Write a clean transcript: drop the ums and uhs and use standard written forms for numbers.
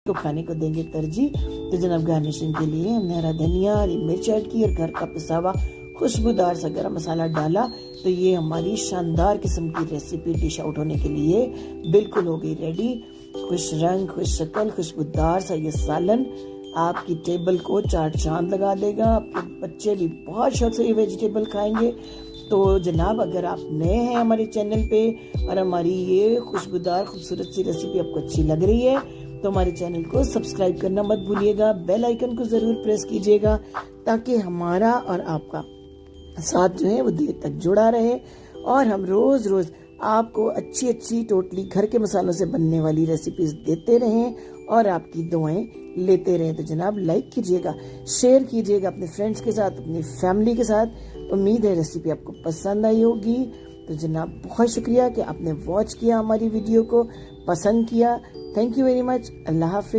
तो खाने को देंगे तरजीह। तो जनाब गार्निशिंग के लिए हमने हरा धनिया, हरी मिर्च ऐड की और घर का पिसा हुआ खुशबूदार सा गरम मसाला डाला। तो ये हमारी शानदार किस्म की रेसिपी डिश आउट होने के लिए बिल्कुल हो गई रेडी। खुश रंग, खुश शक्ल, खुशबूदार सा ये सालन आपकी टेबल को चार चांद लगा देगा। आपके बच्चे भी बहुत शौक से ये वेजिटेबल खाएंगे। तो जनाब अगर आप नए हैं हमारे चैनल पे और हमारी ये खुशबूदार खूबसूरत सी रेसिपी आपको अच्छी लग रही है तो हमारे चैनल को सब्सक्राइब करना मत भूलिएगा। बेल आइकन को जरूर प्रेस कीजिएगा ताकि हमारा और आपका साथ जो है वो देर तक जुड़ा रहे और हम रोज रोज आपको अच्छी अच्छी टोटली घर के मसालों से बनने वाली रेसिपीज देते रहें और आपकी दुआएं लेते रहें। तो जनाब लाइक कीजिएगा, शेयर कीजिएगा अपने फ्रेंड्स के साथ, अपनी फैमिली के साथ। उम्मीद है रेसिपी आपको पसंद आई होगी। तो जनाब बहुत शुक्रिया कि आपने वॉच किया, हमारी वीडियो को पसंद किया। Thank you very much. Allah Hafiz.